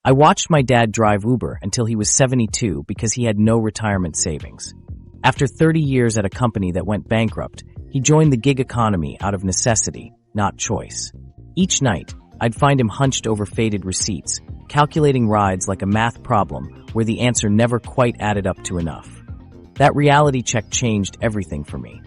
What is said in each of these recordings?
I watched my dad drive Uber until he was 72 because he had no retirement savings. After 30 years at a company that went bankrupt, he joined the gig economy out of necessity, not choice. Each night, I'd find him hunched over faded receipts, calculating rides like a math problem where the answer never quite added up to enough. That reality check changed everything for me.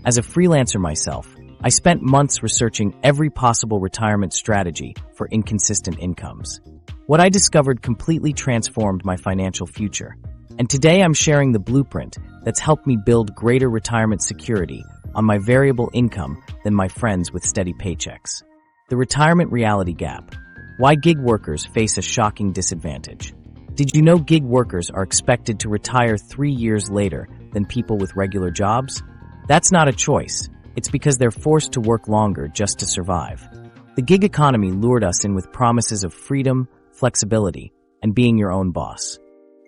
As a freelancer myself, I spent months researching every possible retirement strategy for inconsistent incomes. What I discovered completely transformed my financial future, and today I'm sharing the blueprint that's helped me build greater retirement security on my variable income than my friends with steady paychecks. The retirement reality gap. Why gig workers face a shocking disadvantage. Did you know gig workers are expected to retire 3 years later than people with regular jobs? That's not a choice. It's because they're forced to work longer just to survive. The gig economy lured us in with promises of freedom, flexibility, and being your own boss.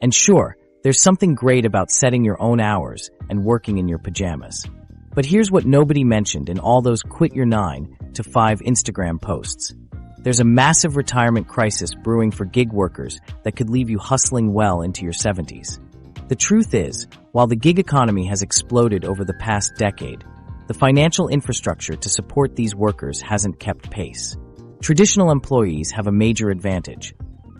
And sure, there's something great about setting your own hours and working in your pajamas. But here's what nobody mentioned in all those quit your 9 to 5 Instagram posts. There's a massive retirement crisis brewing for gig workers that could leave you hustling well into your 70s. The truth is, while the gig economy has exploded over the past decade, the financial infrastructure to support these workers hasn't kept pace. Traditional employees have a major advantage.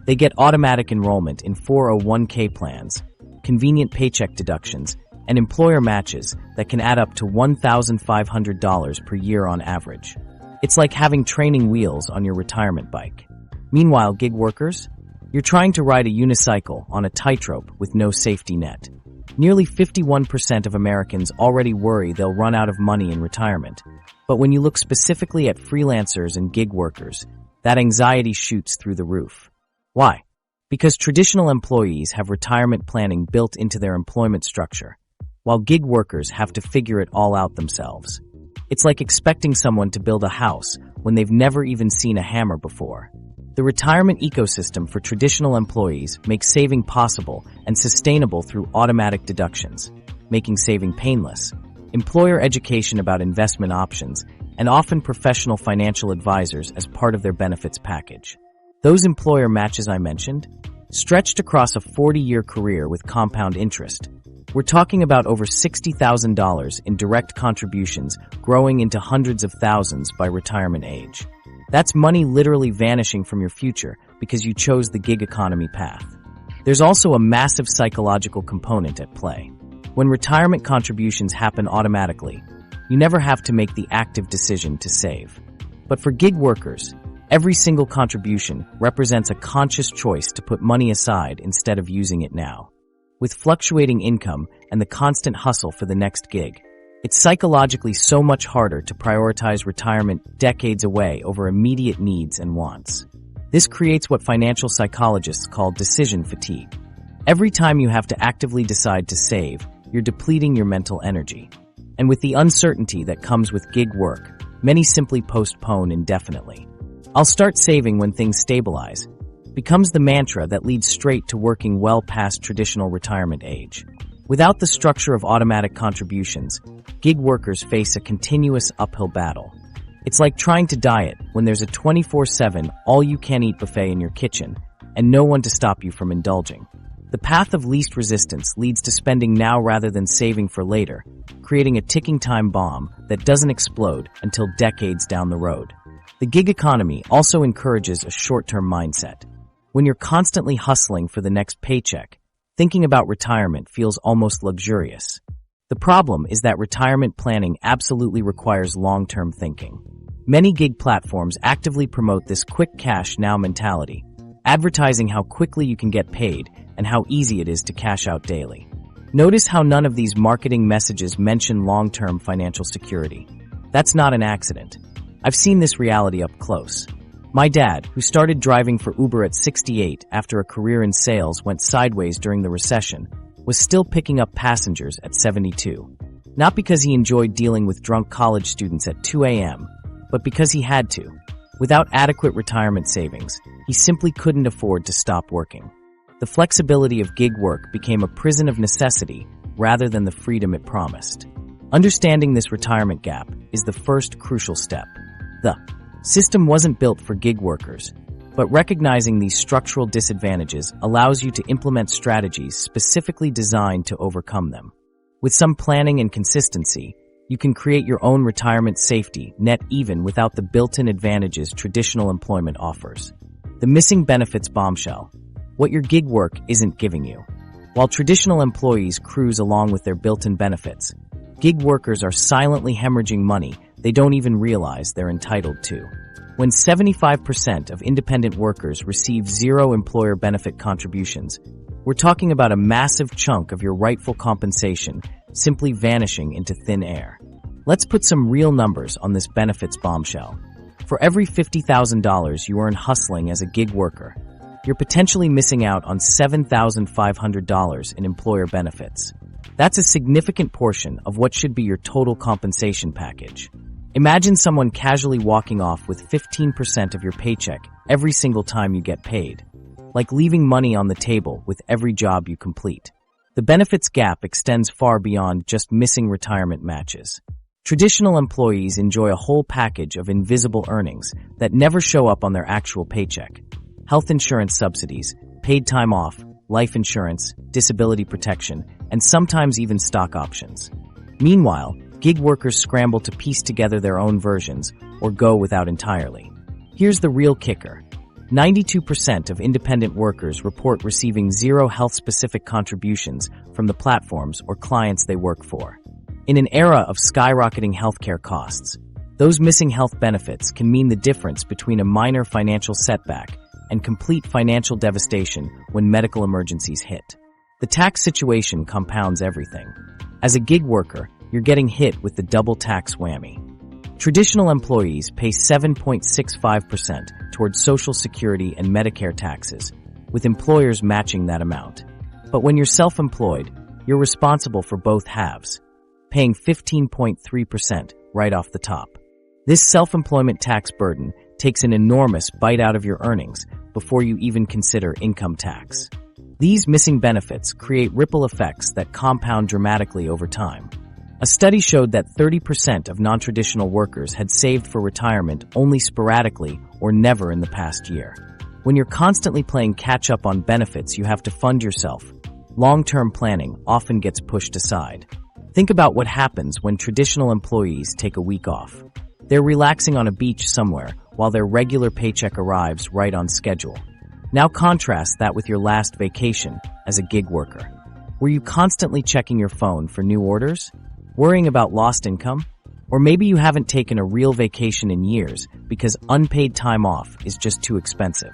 They get automatic enrollment in 401k plans, convenient paycheck deductions, and employer matches that can add up to $1,500 per year on average. It's like having training wheels on your retirement bike. Meanwhile, gig workers? You're trying to ride a unicycle on a tightrope with no safety net. Nearly 51% of Americans already worry they'll run out of money in retirement. But when you look specifically at freelancers and gig workers, that anxiety shoots through the roof. Why? Because traditional employees have retirement planning built into their employment structure, while gig workers have to figure it all out themselves. It's like expecting someone to build a house when they've never even seen a hammer before. The retirement ecosystem for traditional employees makes saving possible and sustainable through automatic deductions, making saving painless, employer education about investment options, and often professional financial advisors as part of their benefits package. Those employer matches I mentioned, stretched across a 40-year career with compound interest. We're talking about over $60,000 in direct contributions growing into hundreds of thousands by retirement age. That's money literally vanishing from your future because you chose the gig economy path. There's also a massive psychological component at play. When retirement contributions happen automatically, you never have to make the active decision to save. But for gig workers, every single contribution represents a conscious choice to put money aside instead of using it now. With fluctuating income and the constant hustle for the next gig, it's psychologically so much harder to prioritize retirement decades away over immediate needs and wants. This creates what financial psychologists call decision fatigue. Every time you have to actively decide to save, you're depleting your mental energy. And with the uncertainty that comes with gig work, many simply postpone indefinitely. I'll start saving when things stabilize becomes the mantra that leads straight to working well past traditional retirement age. Without the structure of automatic contributions, gig workers face a continuous uphill battle. It's like trying to diet when there's a 24/7 all-you-can-eat buffet in your kitchen and no one to stop you from indulging. The path of least resistance leads to spending now rather than saving for later, creating a ticking time bomb that doesn't explode until decades down the road. The gig economy also encourages a short-term mindset. When you're constantly hustling for the next paycheck, thinking about retirement feels almost luxurious. The problem is that retirement planning absolutely requires long-term thinking. Many gig platforms actively promote this quick cash now mentality, advertising how quickly you can get paid and how easy it is to cash out daily. Notice how none of these marketing messages mention long-term financial security. That's not an accident. I've seen this reality up close. My dad, who started driving for Uber at 68 after a career in sales went sideways during the recession, was still picking up passengers at 72. Not because he enjoyed dealing with drunk college students at 2 a.m., but because he had to. Without adequate retirement savings, he simply couldn't afford to stop working. The flexibility of gig work became a prison of necessity rather than the freedom it promised. Understanding this retirement gap is the first crucial step. The system wasn't built for gig workers. But recognizing these structural disadvantages allows you to implement strategies specifically designed to overcome them. With some planning and consistency, you can create your own retirement safety net even without the built-in advantages traditional employment offers. The missing benefits bombshell: what your gig work isn't giving you. While traditional employees cruise along with their built-in benefits, gig workers are silently hemorrhaging money they don't even realize they're entitled to. When 75% of independent workers receive zero employer benefit contributions, we're talking about a massive chunk of your rightful compensation simply vanishing into thin air. Let's put some real numbers on this benefits bombshell. For every $50,000 you earn hustling as a gig worker, you're potentially missing out on $7,500 in employer benefits. That's a significant portion of what should be your total compensation package. Imagine someone casually walking off with 15% of your paycheck every single time you get paid, like leaving money on the table with every job you complete. The benefits gap extends far beyond just missing retirement matches. Traditional employees enjoy a whole package of invisible earnings that never show up on their actual paycheck. Health insurance subsidies, paid time off, life insurance, disability protection, and sometimes even stock options. Meanwhile, gig workers scramble to piece together their own versions or go without entirely. Here's the real kicker. 92% of independent workers report receiving zero health-specific contributions from the platforms or clients they work for. In an era of skyrocketing healthcare costs, those missing health benefits can mean the difference between a minor financial setback and complete financial devastation when medical emergencies hit. The tax situation compounds everything. As a gig worker, you're getting hit with the double tax whammy. Traditional employees pay 7.65% towards Social Security and Medicare taxes, with employers matching that amount. But when you're self-employed, you're responsible for both halves, paying 15.3% right off the top. This self-employment tax burden takes an enormous bite out of your earnings before you even consider income tax. These missing benefits create ripple effects that compound dramatically over time. A study showed that 30% of non-traditional workers had saved for retirement only sporadically or never in the past year. When you're constantly playing catch-up on benefits you have to fund yourself, long-term planning often gets pushed aside. Think about what happens when traditional employees take a week off. They're relaxing on a beach somewhere while their regular paycheck arrives right on schedule. Now contrast that with your last vacation as a gig worker. Were you constantly checking your phone for new orders? Worrying about lost income? Or maybe you haven't taken a real vacation in years because unpaid time off is just too expensive.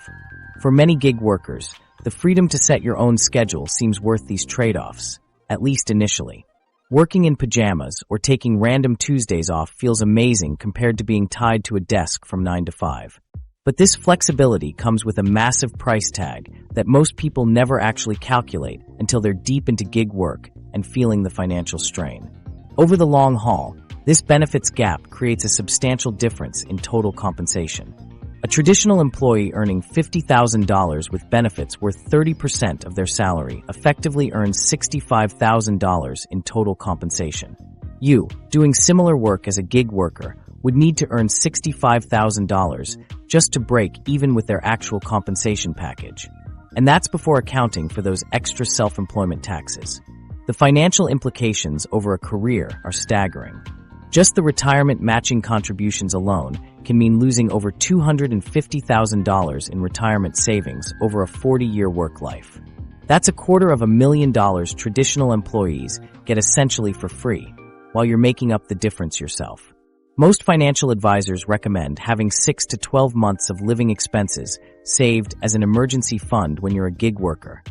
For many gig workers, the freedom to set your own schedule seems worth these trade-offs, at least initially. Working in pajamas or taking random Tuesdays off feels amazing compared to being tied to a desk from 9 to 5. But this flexibility comes with a massive price tag that most people never actually calculate until they're deep into gig work and feeling the financial strain. Over the long haul, this benefits gap creates a substantial difference in total compensation. A traditional employee earning $50,000 with benefits worth 30% of their salary effectively earns $65,000 in total compensation. You, doing similar work as a gig worker, would need to earn $65,000 just to break even with their actual compensation package. And that's before accounting for those extra self-employment taxes. The financial implications over a career are staggering. Just the retirement matching contributions alone can mean losing over $250,000 in retirement savings over a 40-year work life. That's $250,000 traditional employees get essentially for free, while you're making up the difference yourself. Most financial advisors recommend having 6 to 12 months of living expenses saved as an emergency fund when you're a gig worker.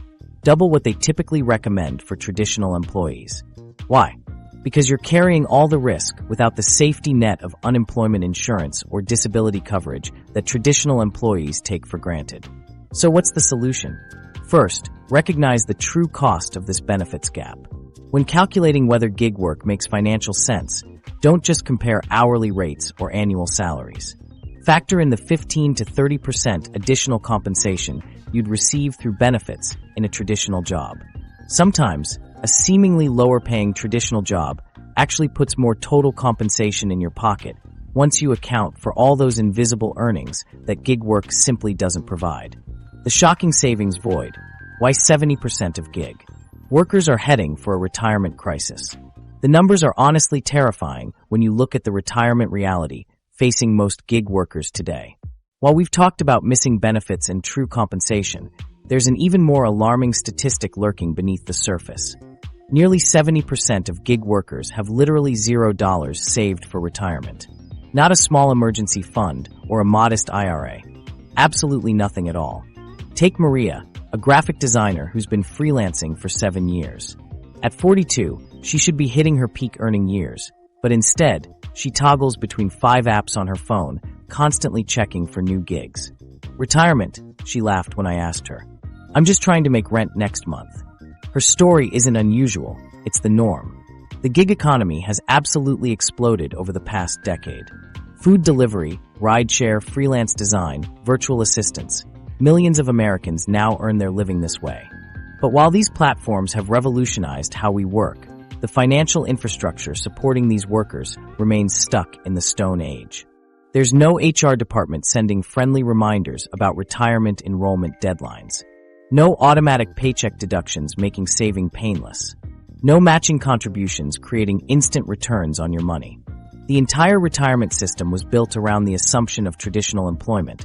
Double what they typically recommend for traditional employees. Why? Because you're carrying all the risk without the safety net of unemployment insurance or disability coverage that traditional employees take for granted. So what's the solution? First, recognize the true cost of this benefits gap. When calculating whether gig work makes financial sense, don't just compare hourly rates or annual salaries. Factor in the 15 to 30% additional compensation you'd receive through benefits in a traditional job. Sometimes, a seemingly lower-paying traditional job actually puts more total compensation in your pocket once you account for all those invisible earnings that gig work simply doesn't provide. The shocking savings void. Why 70% of gig workers are heading for a retirement crisis. The numbers are honestly terrifying when you look at the retirement reality facing most gig workers today. While we've talked about missing benefits and true compensation, there's an even more alarming statistic lurking beneath the surface. Nearly 70% of gig workers have literally $0 saved for retirement. Not a small emergency fund or a modest IRA. Absolutely nothing at all. Take Maria, a graphic designer who's been freelancing for 7 years. At 42, she should be hitting her peak earning years, but instead, she toggles between 5 apps on her phone, constantly checking for new gigs. Retirement, she laughed when I asked her. I'm just trying to make rent next month. Her story isn't unusual, it's the norm. The gig economy has absolutely exploded over the past decade. Food delivery, rideshare, freelance design, virtual assistants. Millions of Americans now earn their living this way. But while these platforms have revolutionized how we work, the financial infrastructure supporting these workers remains stuck in the Stone Age. There's no HR department sending friendly reminders about retirement enrollment deadlines. No automatic paycheck deductions making saving painless. No matching contributions creating instant returns on your money. The entire retirement system was built around the assumption of traditional employment,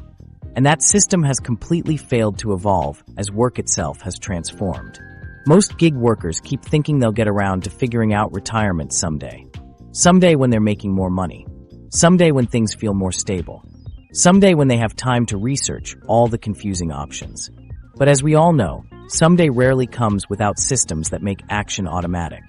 and that system has completely failed to evolve as work itself has transformed. Most gig workers keep thinking they'll get around to figuring out retirement someday. Someday when they're making more money. Someday when things feel more stable. Someday when they have time to research all the confusing options. But as we all know, someday rarely comes without systems that make action automatic.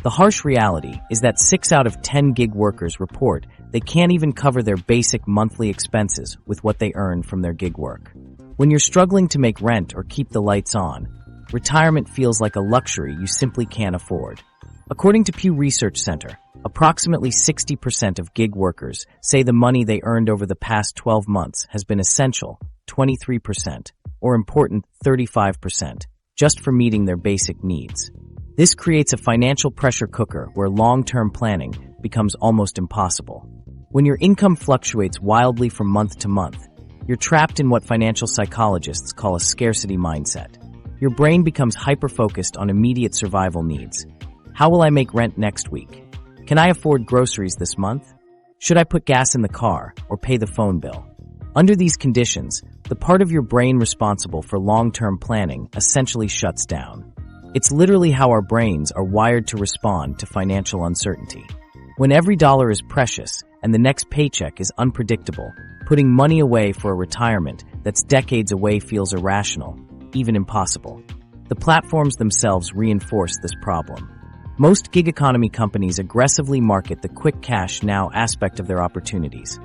The harsh reality is that 6 out of 10 gig workers report they can't even cover their basic monthly expenses with what they earn from their gig work. When you're struggling to make rent or keep the lights on, retirement feels like a luxury you simply can't afford. According to Pew Research Center, approximately 60% of gig workers say the money they earned over the past 12 months has been essential, 23%, or important, 35%, just for meeting their basic needs. This creates a financial pressure cooker where long-term planning becomes almost impossible. When your income fluctuates wildly from month to month, you're trapped in what financial psychologists call a scarcity mindset. Your brain becomes hyper-focused on immediate survival needs. How will I make rent next week? Can I afford groceries this month? Should I put gas in the car or pay the phone bill? Under these conditions, the part of your brain responsible for long-term planning essentially shuts down. It's literally how our brains are wired to respond to financial uncertainty. When every dollar is precious and the next paycheck is unpredictable, putting money away for a retirement that's decades away feels irrational, even impossible. The platforms themselves reinforce this problem. Most gig economy companies aggressively market the quick cash now aspect of their opportunities.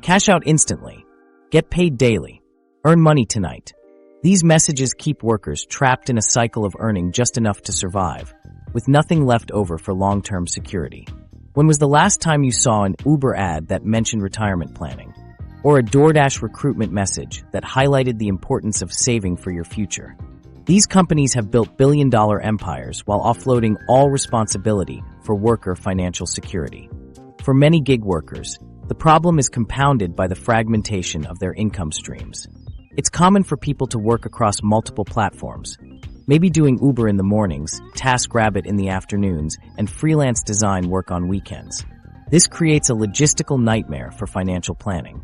Cash out instantly. Get paid daily. Earn money tonight. These messages keep workers trapped in a cycle of earning just enough to survive, with nothing left over for long-term security. When was the last time you saw an Uber ad that mentioned retirement planning? Or a DoorDash recruitment message that highlighted the importance of saving for your future? These companies have built billion-dollar empires while offloading all responsibility for worker financial security. For many gig workers, the problem is compounded by the fragmentation of their income streams. It's common for people to work across multiple platforms, maybe doing Uber in the mornings, TaskRabbit in the afternoons, and freelance design work on weekends. This creates a logistical nightmare for financial planning.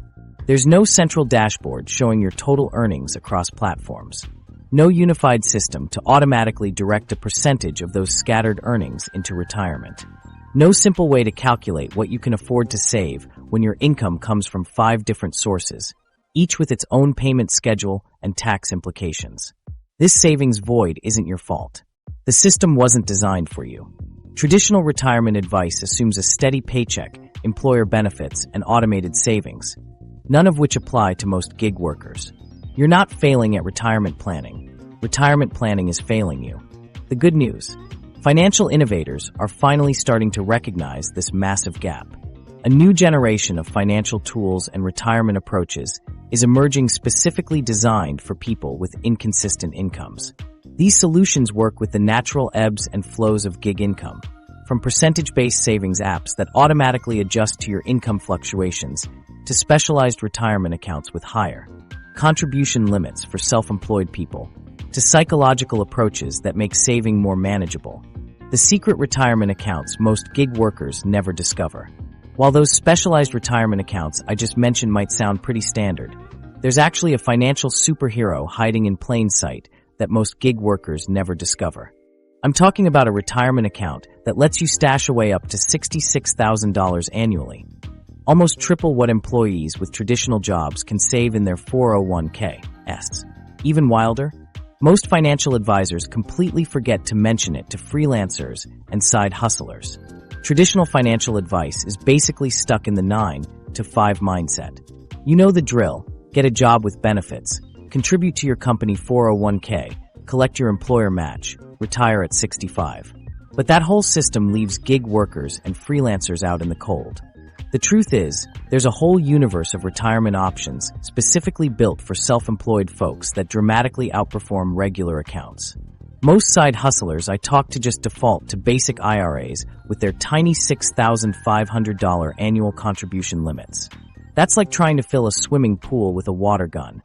There's no central dashboard showing your total earnings across platforms. No unified system to automatically direct a percentage of those scattered earnings into retirement. No simple way to calculate what you can afford to save when your income comes from 5 different sources, each with its own payment schedule and tax implications. This savings void isn't your fault. The system wasn't designed for you. Traditional retirement advice assumes a steady paycheck, employer benefits, and automated savings, none of which apply to most gig workers. You're not failing at retirement planning. Retirement planning is failing you. The good news: financial innovators are finally starting to recognize this massive gap. A new generation of financial tools and retirement approaches is emerging specifically designed for people with inconsistent incomes. These solutions work with the natural ebbs and flows of gig income, From percentage-based savings apps that automatically adjust to your income fluctuations, to specialized retirement accounts with higher contribution limits for self-employed people, to psychological approaches that make saving more manageable. The secret retirement accounts most gig workers never discover. While those specialized retirement accounts I just mentioned might sound pretty standard, there's actually a financial superhero hiding in plain sight that most gig workers never discover. I'm talking about a retirement account that lets you stash away up to $66,000 annually, almost triple what employees with traditional jobs can save in their 401(k)s. Even wilder, most financial advisors completely forget to mention it to freelancers and side hustlers. Traditional financial advice is basically stuck in the 9 to 5 mindset. You know the drill: get a job with benefits, contribute to your company 401(k), collect your employer match, retire at 65. But that whole system leaves gig workers and freelancers out in the cold. The truth is, there's a whole universe of retirement options specifically built for self-employed folks that dramatically outperform regular accounts. Most side hustlers I talk to just default to basic IRAs with their tiny $6,500 annual contribution limits. That's like trying to fill a swimming pool with a water gun.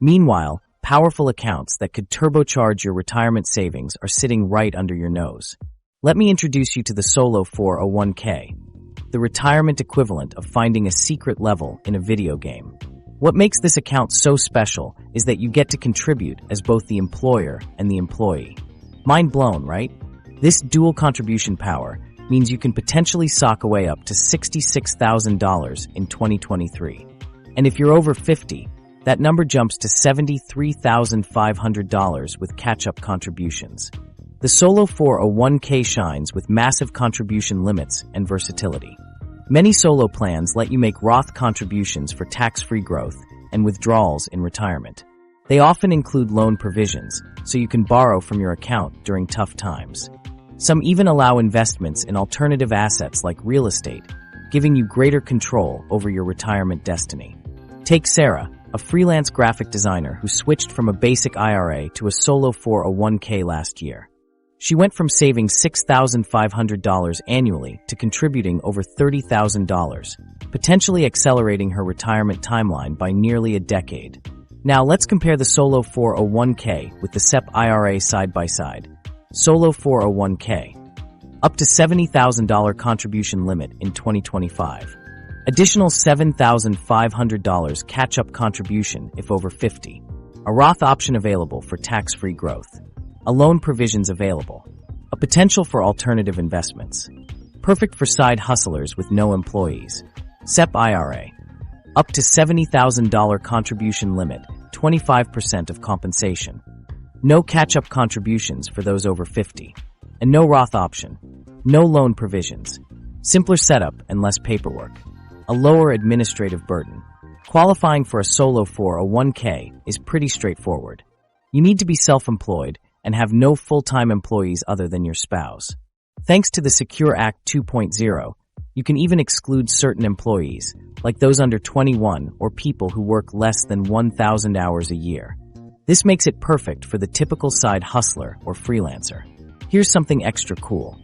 Meanwhile, powerful accounts that could turbocharge your retirement savings are sitting right under your nose. Let me introduce you to the Solo 401(k), the retirement equivalent of finding a secret level in a video game. What makes this account so special is that you get to contribute as both the employer and the employee. Mind blown, right? This dual contribution power means you can potentially sock away up to $66,000 in 2023. And if you're over 50, that number jumps to $73,500 with catch-up contributions. The Solo 401(k) shines with massive contribution limits and versatility. Many solo plans let you make Roth contributions for tax-free growth and withdrawals in retirement. They often include loan provisions, so you can borrow from your account during tough times. Some even allow investments in alternative assets like real estate, giving you greater control over your retirement destiny. Take Sarah, a freelance graphic designer who switched from a basic IRA to a solo 401(k) last year. She went from saving $6,500 annually to contributing over $30,000, potentially accelerating her retirement timeline by nearly a decade. Now let's compare the Solo 401(k) with the SEP IRA side by side. Solo 401(k), up to $70,000 contribution limit in 2025. Additional $7,500 catch-up contribution if over 50. A Roth option available for tax-free growth. A loan provisions available. A potential for alternative investments. Perfect for side hustlers with no employees. SEP IRA. Up to $70,000 contribution limit, 25% of compensation. No catch-up contributions for those over 50. And no Roth option. No loan provisions. Simpler setup and less paperwork. A lower administrative burden. Qualifying for a solo 401(k) is pretty straightforward. You need to be self-employed and have no full-time employees other than your spouse. Thanks to the Secure Act 2.0, you can even exclude certain employees, like those under 21 or people who work less than 1,000 hours a year. This makes it perfect for the typical side hustler or freelancer. Here's something extra cool.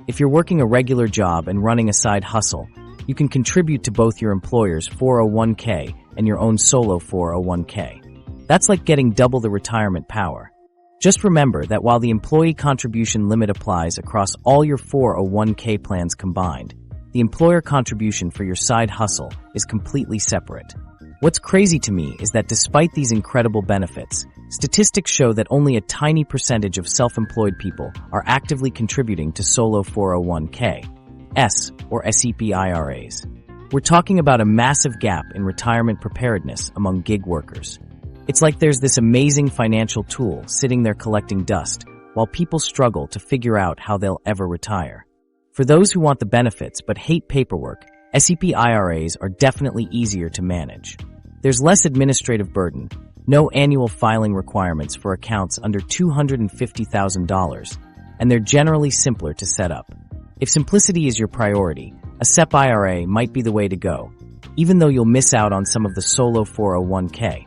If you're working a regular job and running a side hustle, you can contribute to both your employer's 401(k) and your own solo 401(k). That's like getting double the retirement power. Just remember that while the employee contribution limit applies across all your 401(k) plans combined, the employer contribution for your side hustle is completely separate. What's crazy to me is that despite these incredible benefits, statistics show that only a tiny percentage of self-employed people are actively contributing to solo 401(k)s or SEP IRAs. We're talking about a massive gap in retirement preparedness among gig workers. It's like there's this amazing financial tool sitting there collecting dust, while people struggle to figure out how they'll ever retire. For those who want the benefits but hate paperwork, SEP IRAs are definitely easier to manage. There's less administrative burden, no annual filing requirements for accounts under $250,000, and they're generally simpler to set up. If simplicity is your priority, a SEP IRA might be the way to go, even though you'll miss out on some of the solo 401(k)s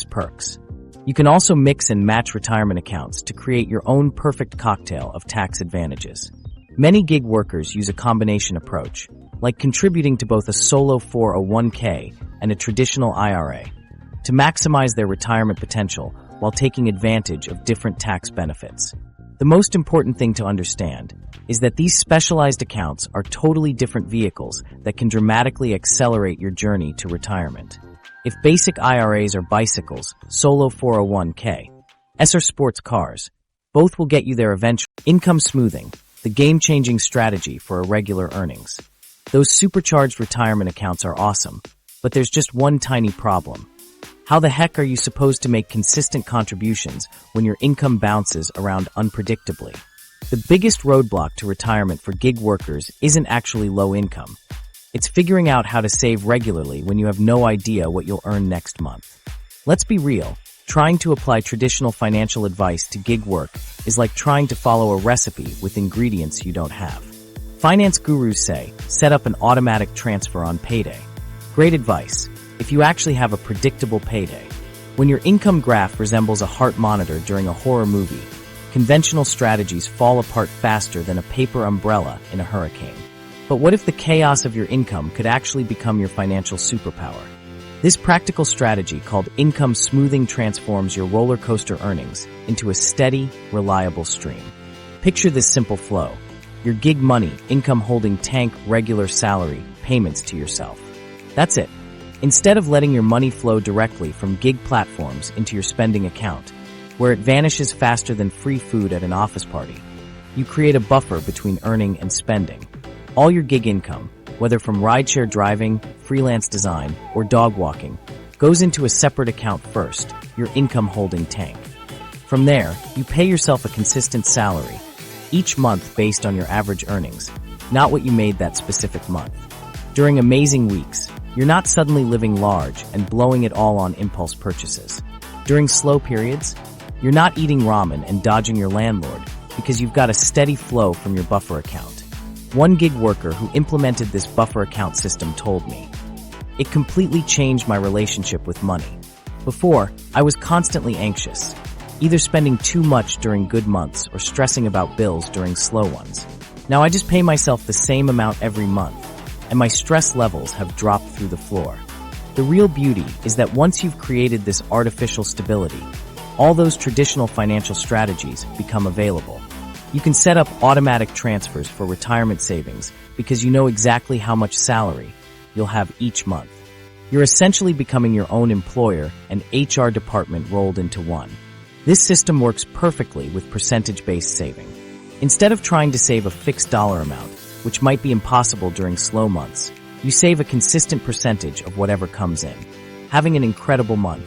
perks. You can also mix and match retirement accounts to create your own perfect cocktail of tax advantages. Many gig workers use a combination approach, like contributing to both a solo 401k and a traditional IRA, to maximize their retirement potential while taking advantage of different tax benefits. The most important thing to understand is that these specialized accounts are totally different vehicles that can dramatically accelerate your journey to retirement. If basic IRAs are bicycles, solo 401k, S are sports cars, both will get you there eventually. Income smoothing, the game-changing strategy for irregular earnings. Those supercharged retirement accounts are awesome, but there's just one tiny problem. How the heck are you supposed to make consistent contributions when your income bounces around unpredictably? The biggest roadblock to retirement for gig workers isn't actually low income. It's figuring out how to save regularly when you have no idea what you'll earn next month. Let's be real, trying to apply traditional financial advice to gig work is like trying to follow a recipe with ingredients you don't have. Finance gurus say, set up an automatic transfer on payday. Great advice, if you actually have a predictable payday. When your income graph resembles a heart monitor during a horror movie, conventional strategies fall apart faster than a paper umbrella in a hurricane. But what if the chaos of your income could actually become your financial superpower? This practical strategy called income smoothing transforms your roller coaster earnings into a steady, reliable stream. Picture this simple flow. Your gig money, income holding tank, regular salary, payments to yourself. That's it. Instead of letting your money flow directly from gig platforms into your spending account, where it vanishes faster than free food at an office party, you create a buffer between earning and spending. All your gig income, whether from rideshare driving, freelance design, or dog walking, goes into a separate account first, your income holding tank. From there, you pay yourself a consistent salary, each month based on your average earnings, not what you made that specific month. During amazing weeks, you're not suddenly living large and blowing it all on impulse purchases. During slow periods, you're not eating ramen and dodging your landlord because you've got a steady flow from your buffer account. One gig worker who implemented this buffer account system told me, "It completely changed my relationship with money. Before, I was constantly anxious, either spending too much during good months or stressing about bills during slow ones. Now I just pay myself the same amount every month, and my stress levels have dropped through the floor." The real beauty is that once you've created this artificial stability, all those traditional financial strategies become available. You can set up automatic transfers for retirement savings because you know exactly how much salary you'll have each month. You're essentially becoming your own employer and HR department rolled into one. This system works perfectly with percentage-based saving. Instead of trying to save a fixed dollar amount, which might be impossible during slow months, you save a consistent percentage of whatever comes in. Having an incredible month.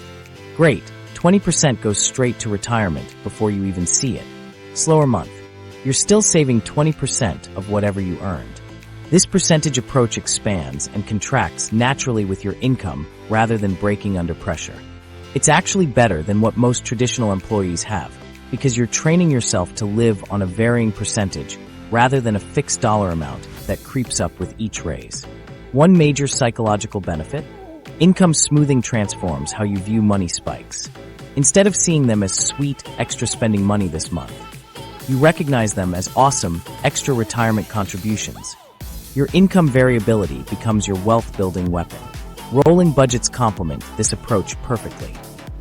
Great, 20% goes straight to retirement before you even see it. Slower month. You're still saving 20% of whatever you earned. This percentage approach expands and contracts naturally with your income rather than breaking under pressure. It's actually better than what most traditional employees have because you're training yourself to live on a varying percentage rather than a fixed dollar amount that creeps up with each raise. One major psychological benefit? Income smoothing transforms how you view money spikes. Instead of seeing them as sweet, extra spending money this month, you recognize them as awesome, extra retirement contributions. Your income variability becomes your wealth-building weapon. Rolling budgets complement this approach perfectly.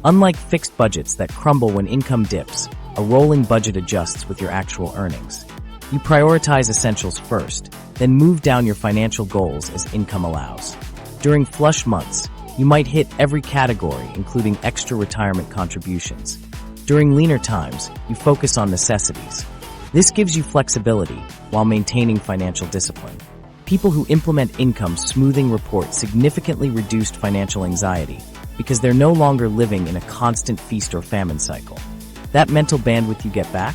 Unlike fixed budgets that crumble when income dips, a rolling budget adjusts with your actual earnings. You prioritize essentials first, then move down your financial goals as income allows. During flush months, you might hit every category, including extra retirement contributions. During leaner times, you focus on necessities. This gives you flexibility while maintaining financial discipline. People who implement income smoothing report significantly reduced financial anxiety because they're no longer living in a constant feast or famine cycle. That mental bandwidth you get back?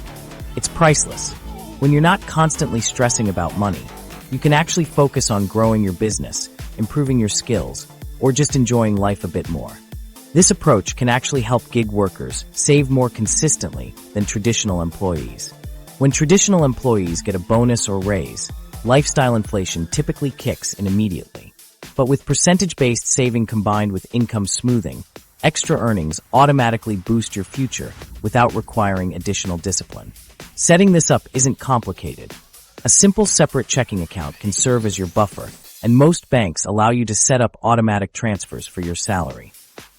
It's priceless. When you're not constantly stressing about money, you can actually focus on growing your business, improving your skills, or just enjoying life a bit more. This approach can actually help gig workers save more consistently than traditional employees. When traditional employees get a bonus or raise, lifestyle inflation typically kicks in immediately. But with percentage-based saving combined with income smoothing, extra earnings automatically boost your future without requiring additional discipline. Setting this up isn't complicated. A A simple separate checking account can serve as your buffer, and most banks allow you to set up automatic transfers for your salary.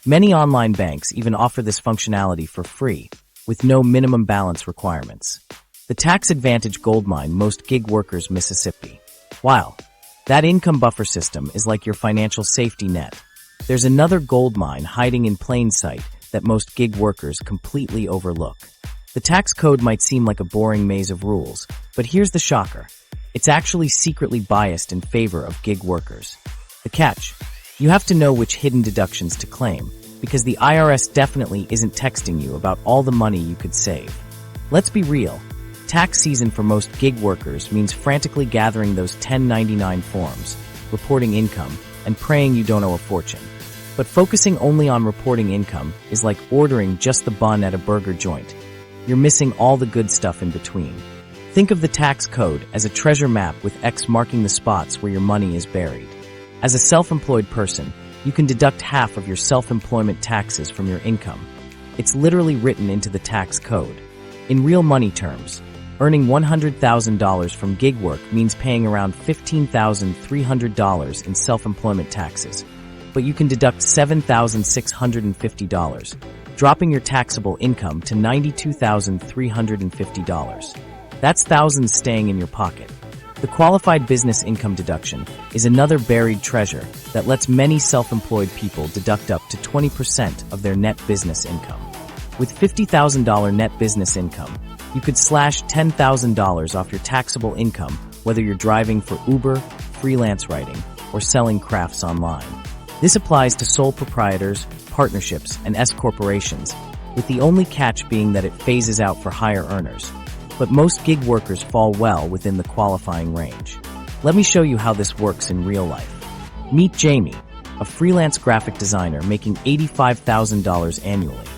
Many online banks even offer this functionality for free, with no minimum balance requirements. The tax advantage goldmine most gig workers Mississippi. Wow, that income buffer system is like your financial safety net. There's another goldmine hiding in plain sight that most gig workers completely overlook. The tax code might seem like a boring maze of rules, but here's the shocker. It's actually secretly biased in favor of gig workers. The catch: you have to know which hidden deductions to claim, because the IRS definitely isn't texting you about all the money you could save. Let's be real. Tax season for most gig workers means frantically gathering those 1099 forms, reporting income, and praying you don't owe a fortune. But focusing only on reporting income is like ordering just the bun at a burger joint. You're missing all the good stuff in between. Think of the tax code as a treasure map with X marking the spots where your money is buried. As a self-employed person, you can deduct half of your self-employment taxes from your income. It's literally written into the tax code. In real money terms, earning $100,000 from gig work means paying around $15,300 in self-employment taxes, but you can deduct $7,650, dropping your taxable income to $92,350. That's thousands staying in your pocket. The qualified business income deduction is another buried treasure that lets many self-employed people deduct up to 20% of their net business income. With $50,000 net business income, you could slash $10,000 off your taxable income, whether you're driving for Uber, freelance writing, or selling crafts online. This applies to sole proprietors, partnerships, and S corporations, with the only catch being that it phases out for higher earners. But most gig workers fall well within the qualifying range. Let me show you how this works in real life. Meet Jamie, a freelance graphic designer making $85,000 annually.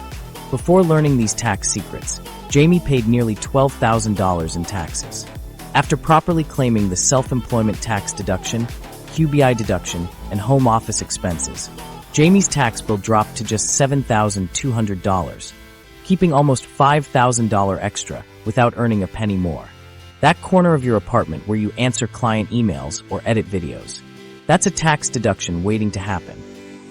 Before learning these tax secrets, Jamie paid nearly $12,000 in taxes. After properly claiming the self-employment tax deduction, QBI deduction, and home office expenses, Jamie's tax bill dropped to just $7,200, keeping almost $5,000 extra without earning a penny more. That corner of your apartment where you answer client emails or edit videos, that's a tax deduction waiting to happen.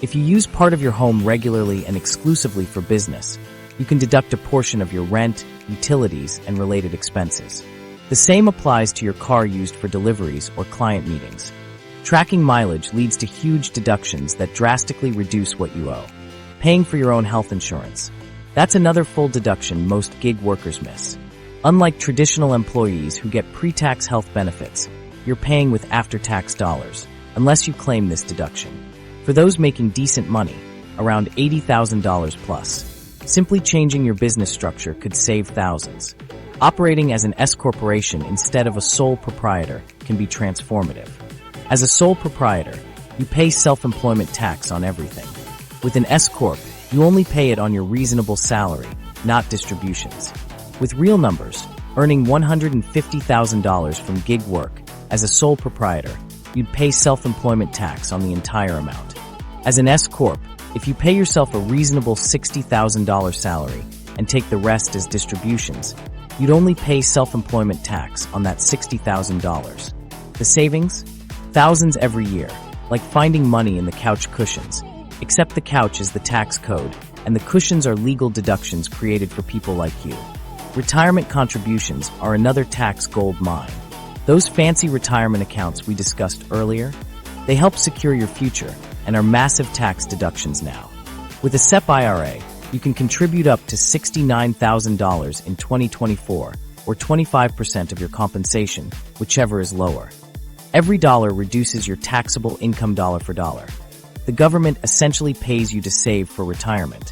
If you use part of your home regularly and exclusively for business, you can deduct a portion of your rent, utilities, and related expenses. The same applies to your car used for deliveries or client meetings. Tracking mileage leads to huge deductions that drastically reduce what you owe. Paying for your own health insurance. That's another full deduction most gig workers miss. Unlike traditional employees who get pre-tax health benefits, you're paying with after-tax dollars, unless you claim this deduction. For those making decent money, around $80,000 plus, simply changing your business structure could save thousands. Operating as an S corporation instead of a sole proprietor can be transformative. As a sole proprietor, you pay self-employment tax on everything. With an S corp, you only pay it on your reasonable salary, not distributions. With real numbers, earning $150,000 from gig work as a sole proprietor, you'd pay self-employment tax on the entire amount. As an S corp, if you pay yourself a reasonable $60,000 salary and take the rest as distributions, you'd only pay self-employment tax on that $60,000. The savings? Thousands every year, like finding money in the couch cushions. Except the couch is the tax code, and the cushions are legal deductions created for people like you. Retirement contributions are another tax gold mine. Those fancy retirement accounts we discussed earlier, they help secure your future and are massive tax deductions now. With a SEP IRA, you can contribute up to $69,000 in 2024, or 25% of your compensation, whichever is lower. Every dollar reduces your taxable income dollar for dollar. The government essentially pays you to save for retirement.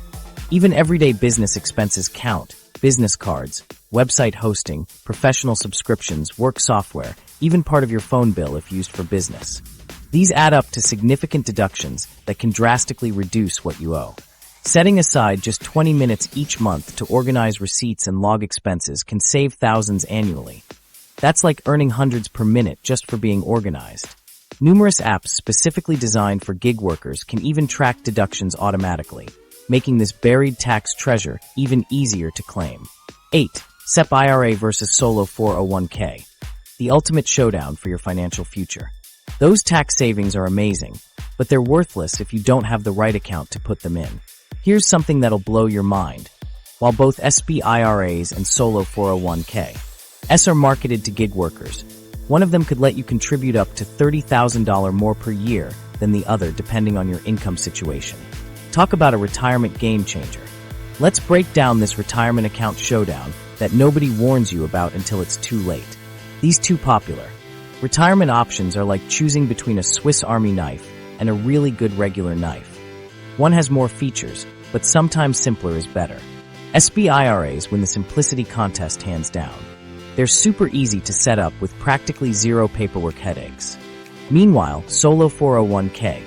Even everyday business expenses count: business cards, website hosting, professional subscriptions, work software, even part of your phone bill if used for business. These add up to significant deductions that can drastically reduce what you owe. Setting aside just 20 minutes each month to organize receipts and log expenses can save thousands annually. That's like earning hundreds per minute just for being organized. Numerous apps specifically designed for gig workers can even track deductions automatically, making this buried tax treasure even easier to claim. 8. SEP IRA versus Solo 401k. the ultimate showdown for your financial future. Those tax savings are amazing, but they're worthless if you don't have the right account to put them in. Here's something that'll blow your mind. While both SB IRAs and solo 401k are marketed to gig workers, one of them could let you contribute up to $30,000 more per year than the other depending on your income situation. Talk about a retirement game changer. Let's break down this retirement account showdown that nobody warns you about until it's too late. These two popular retirement options are like choosing between a Swiss Army knife and a really good regular knife. One has more features, but sometimes simpler is better. SB IRAs win the simplicity contest hands down. They're super easy to set up with practically zero paperwork headaches. Meanwhile, solo 401k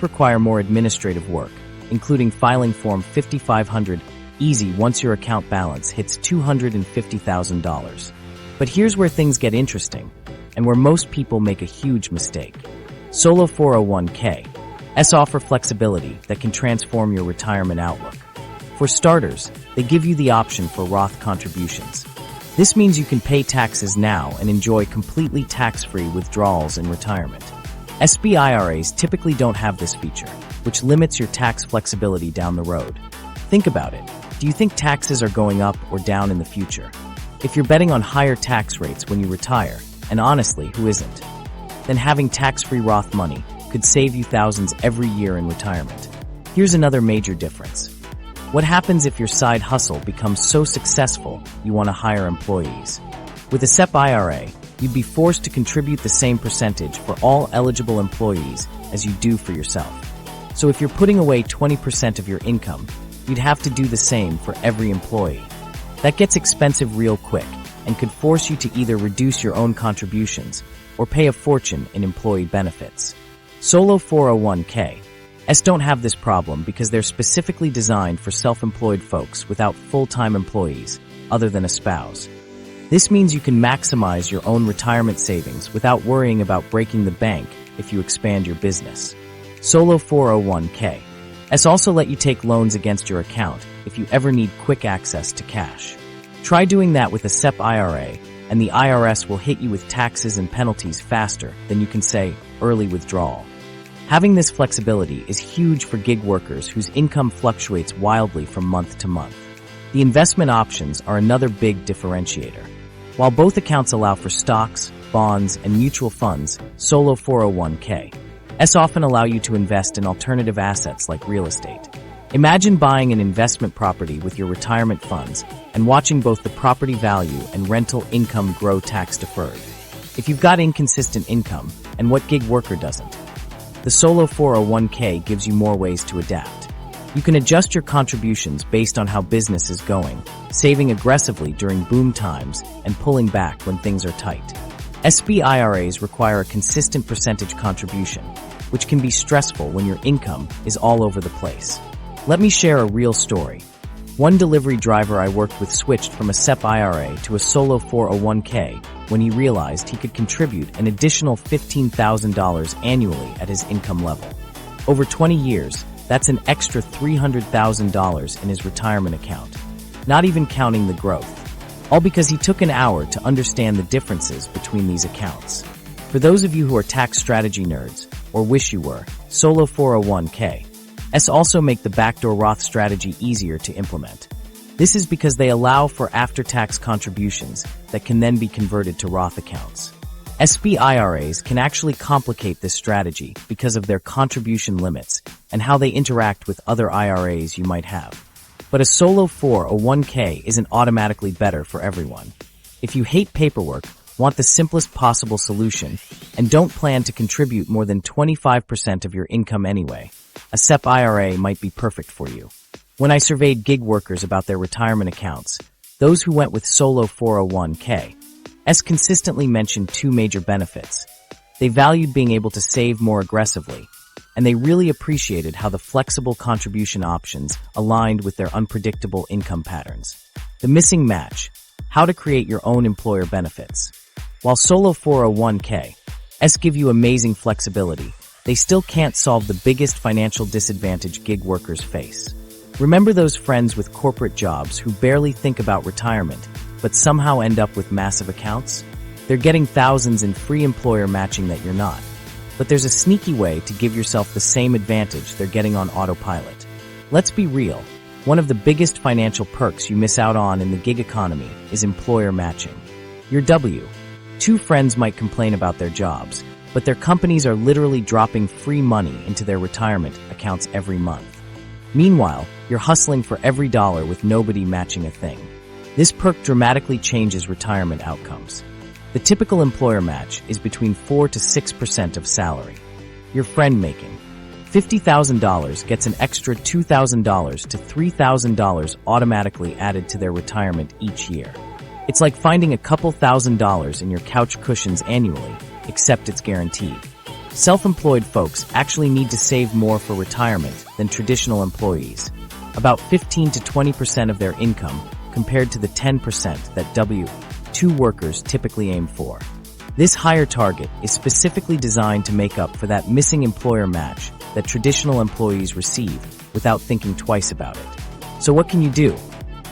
require more administrative work, including filing Form 5500, easy once your account balance hits $250,000. But here's where things get interesting, and where most people make a huge mistake. Solo 401k offer flexibility that can transform your retirement outlook. For starters, they give you the option for Roth contributions. This means you can pay taxes now and enjoy completely tax-free withdrawals in retirement. SB IRAs typically don't have this feature, which limits your tax flexibility down the road. Think about it. Do you think taxes are going up or down in the future? If you're betting on higher tax rates when you retire, and honestly, who isn't? Then having tax-free Roth money could save you thousands every year in retirement. Here's another major difference. What happens if your side hustle becomes so successful you want to hire employees? With a SEP IRA, you'd be forced to contribute the same percentage for all eligible employees as you do for yourself. So if you're putting away 20% of your income, you'd have to do the same for every employee. That gets expensive real quick and could force you to either reduce your own contributions or pay a fortune in employee benefits. Solo 401k don't have this problem because they're specifically designed for self-employed folks without full-time employees, other than a spouse. This means you can maximize your own retirement savings without worrying about breaking the bank if you expand your business. Solo 401k also let you take loans against your account if you ever need quick access to cash. Try doing that with a SEP IRA, and the IRS will hit you with taxes and penalties faster than you can say early withdrawal. Having this flexibility is huge for gig workers whose income fluctuates wildly from month to month. The investment options are another big differentiator. While both accounts allow for stocks, bonds, and mutual funds, solo 401k often allow you to invest in alternative assets like real estate. Imagine buying an investment property with your retirement funds and watching both the property value and rental income grow tax-deferred. If you've got inconsistent income, and what gig worker doesn't? The solo 401k gives you more ways to adapt. You can adjust your contributions based on how business is going, saving aggressively during boom times and pulling back when things are tight. SB IRAs require a consistent percentage contribution, which can be stressful when your income is all over the place. Let me share a real story. One delivery driver I worked with switched from a SEP IRA to a solo 401k when he realized he could contribute an additional $15,000 annually at his income level. Over 20 years, that's an extra $300,000 in his retirement account, not even counting the growth. All because he took an hour to understand the differences between these accounts. For those of you who are tax strategy nerds, or wish you were, solo 401k also make the backdoor Roth strategy easier to implement. This is because they allow for after-tax contributions that can then be converted to Roth accounts. SB IRAs can actually complicate this strategy because of their contribution limits and how they interact with other IRAs you might have. But a solo 401k isn't automatically better for everyone. If you hate paperwork, want the simplest possible solution, and don't plan to contribute more than 25% of your income anyway, a SEP IRA might be perfect for you. When I surveyed gig workers about their retirement accounts, those who went with solo 401k consistently mentioned two major benefits. They valued being able to save more aggressively, and they really appreciated how the flexible contribution options aligned with their unpredictable income patterns. The missing match: how to create your own employer benefits. While solo 401k give you amazing flexibility, they still can't solve the biggest financial disadvantage gig workers face. Remember those friends with corporate jobs who barely think about retirement, but somehow end up with massive accounts? They're getting thousands in free employer matching that you're not. But there's a sneaky way to give yourself the same advantage they're getting on autopilot. Let's be real. One of the biggest financial perks you miss out on in the gig economy is employer matching. Your two friends might complain about their jobs, but their companies are literally dropping free money into their retirement accounts every month. Meanwhile, you're hustling for every dollar with nobody matching a thing. This perk dramatically changes retirement outcomes. The typical employer match is between 4 to 6% of salary. Your friend making $50,000 gets an extra $2,000 to $3,000 automatically added to their retirement each year. It's like finding a couple $1,000s in your couch cushions annually, except it's guaranteed. Self-employed folks actually need to save more for retirement than traditional employees, about 15 to 20% of their income compared to the 10% that W-2 workers typically aim for. This higher target is specifically designed to make up for that missing employer match that traditional employees receive without thinking twice about it. So what can you do?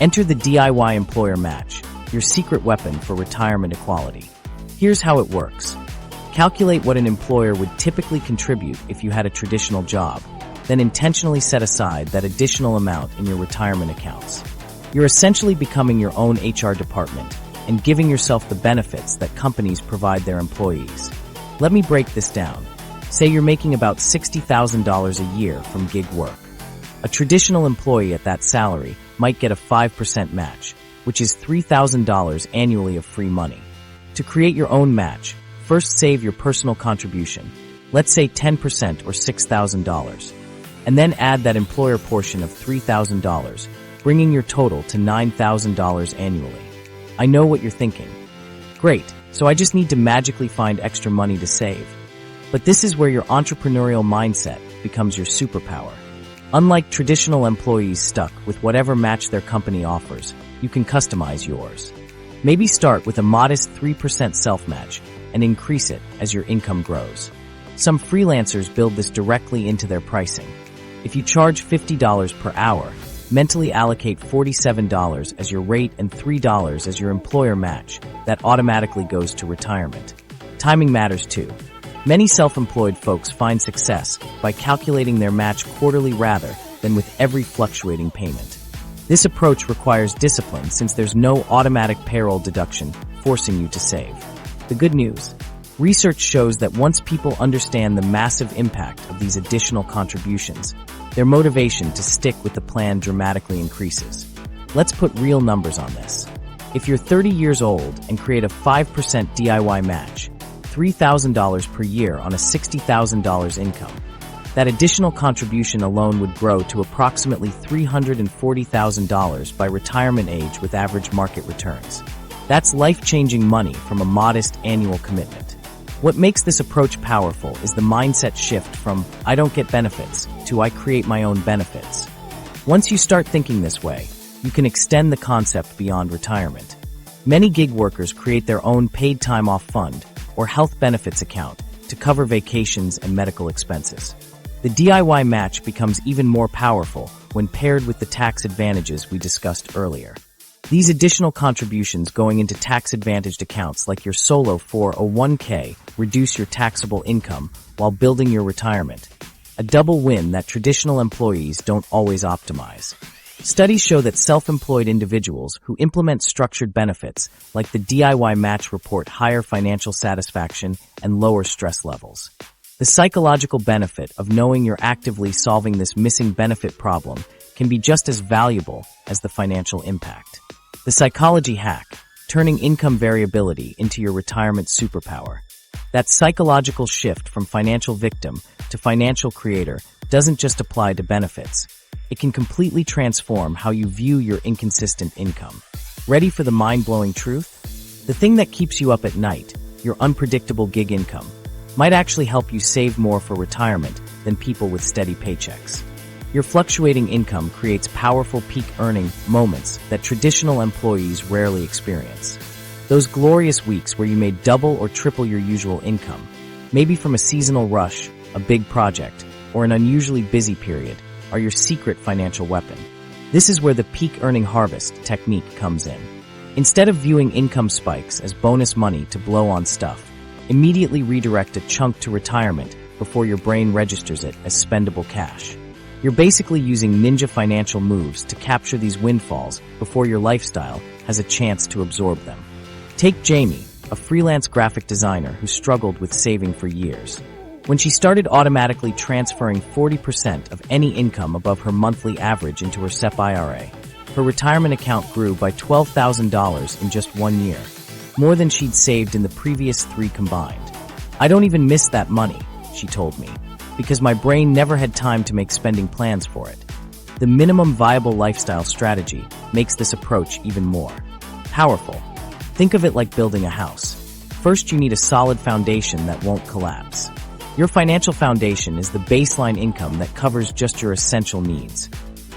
Enter the DIY employer match, your secret weapon for retirement equality. Here's how it works. Calculate what an employer would typically contribute if you had a traditional job, then intentionally set aside that additional amount in your retirement accounts. You're essentially becoming your own HR department and giving yourself the benefits that companies provide their employees. Let me break this down. Say you're making about $60,000 a year from gig work. A traditional employee at that salary might get a 5% match, which is $3,000 annually of free money. To create your own match, first save your personal contribution, let's say 10% or $6,000, and then add that employer portion of $3,000, bringing your total to $9,000 annually. I know what you're thinking. Great, so I just need to magically find extra money to save. But this is where your entrepreneurial mindset becomes your superpower. Unlike traditional employees stuck with whatever match their company offers, you can customize yours. Maybe start with a modest 3% self-match and increase it as your income grows. Some freelancers build this directly into their pricing. If you charge $50 per hour, mentally allocate $47 as your rate and $3 as your employer match. That automatically goes to retirement. Timing matters too. Many self-employed folks find success by calculating their match quarterly rather than with every fluctuating payment. This approach requires discipline since there's no automatic payroll deduction forcing you to save. The good news: research shows that once people understand the massive impact of these additional contributions, their motivation to stick with the plan dramatically increases. Let's put real numbers on this. If you're 30 years old and create a 5% DIY match, $3,000 per year on a $60,000 income, that additional contribution alone would grow to approximately $340,000 by retirement age with average market returns. That's life-changing money from a modest annual commitment. What makes this approach powerful is the mindset shift from "I don't get benefits" to "I create my own benefits." Once you start thinking this way, you can extend the concept beyond retirement. Many gig workers create their own paid time off fund or health benefits account to cover vacations and medical expenses. The DIY match becomes even more powerful when paired with the tax advantages we discussed earlier. These additional contributions going into tax-advantaged accounts like your solo 401k reduce your taxable income while building your retirement. A double win that traditional employees don't always optimize. Studies show that self-employed individuals who implement structured benefits like the DIY match report higher financial satisfaction and lower stress levels. The psychological benefit of knowing you're actively solving this missing benefit problem can be just as valuable as the financial impact. The psychology hack, turning income variability into your retirement superpower. That psychological shift from financial victim to financial creator doesn't just apply to benefits. It can completely transform how you view your inconsistent income. Ready for the mind-blowing truth? The thing that keeps you up at night, your unpredictable gig income, might actually help you save more for retirement than people with steady paychecks. Your fluctuating income creates powerful peak earning moments that traditional employees rarely experience. Those glorious weeks where you made double or triple your usual income, maybe from a seasonal rush, a big project, or an unusually busy period, are your secret financial weapon. This is where the peak earning harvest technique comes in. Instead of viewing income spikes as bonus money to blow on stuff, immediately redirect a chunk to retirement before your brain registers it as spendable cash. You're basically using ninja financial moves to capture these windfalls before your lifestyle has a chance to absorb them. Take Jamie, a freelance graphic designer who struggled with saving for years. When she started automatically transferring 40% of any income above her monthly average into her SEP IRA, her retirement account grew by $12,000 in just 1 year, more than she'd saved in the previous 3 combined. "I don't even miss that money," she told me, "because my brain never had time to make spending plans for it." The minimum viable lifestyle strategy makes this approach even more powerful. Think of it like building a house. First, you need a solid foundation that won't collapse. Your financial foundation is the baseline income that covers just your essential needs: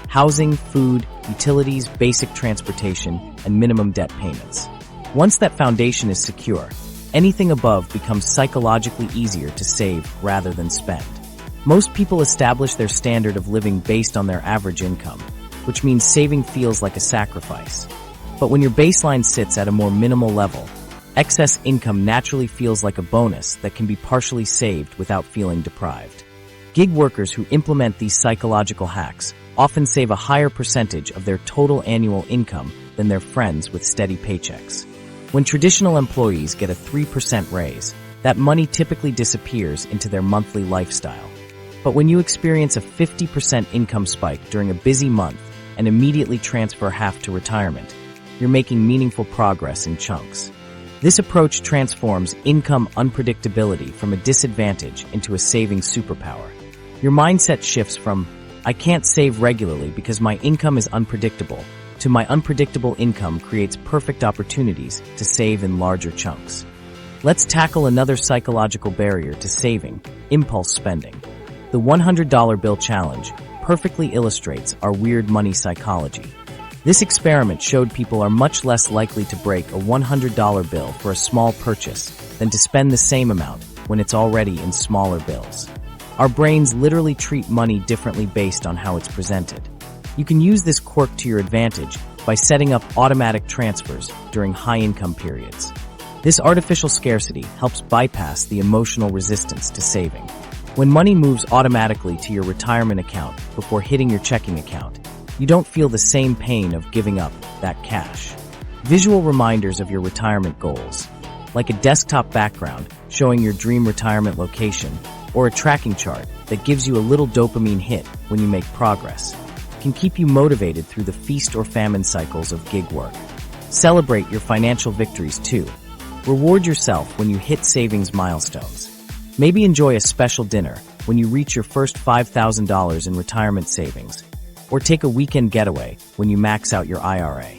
housing, food, utilities, basic transportation, and minimum debt payments. Once that foundation is secure, anything above becomes psychologically easier to save rather than spend. Most people establish their standard of living based on their average income, which means saving feels like a sacrifice. But when your baseline sits at a more minimal level, excess income naturally feels like a bonus that can be partially saved without feeling deprived. Gig workers who implement these psychological hacks often save a higher percentage of their total annual income than their friends with steady paychecks. When traditional employees get a 3% raise, that money typically disappears into their monthly lifestyle. But when you experience a 50% income spike during a busy month and immediately transfer half to retirement, you're making meaningful progress in chunks. This approach transforms income unpredictability from a disadvantage into a saving superpower. Your mindset shifts from, "I can't save regularly because my income is unpredictable," to "my unpredictable income creates perfect opportunities to save in larger chunks." Let's tackle another psychological barrier to saving: impulse spending. The $100 bill challenge perfectly illustrates our weird money psychology. This experiment showed people are much less likely to break a $100 bill for a small purchase than to spend the same amount when it's already in smaller bills. Our brains literally treat money differently based on how it's presented. You can use this quirk to your advantage by setting up automatic transfers during high-income periods. This artificial scarcity helps bypass the emotional resistance to saving. When money moves automatically to your retirement account before hitting your checking account, you don't feel the same pain of giving up that cash. Visual reminders of your retirement goals, like a desktop background showing your dream retirement location, or a tracking chart that gives you a little dopamine hit when you make progress, can keep you motivated through the feast or famine cycles of gig work. Celebrate your financial victories too. Reward yourself when you hit savings milestones. Maybe enjoy a special dinner when you reach your first $5,000 in retirement savings, or take a weekend getaway when you max out your IRA.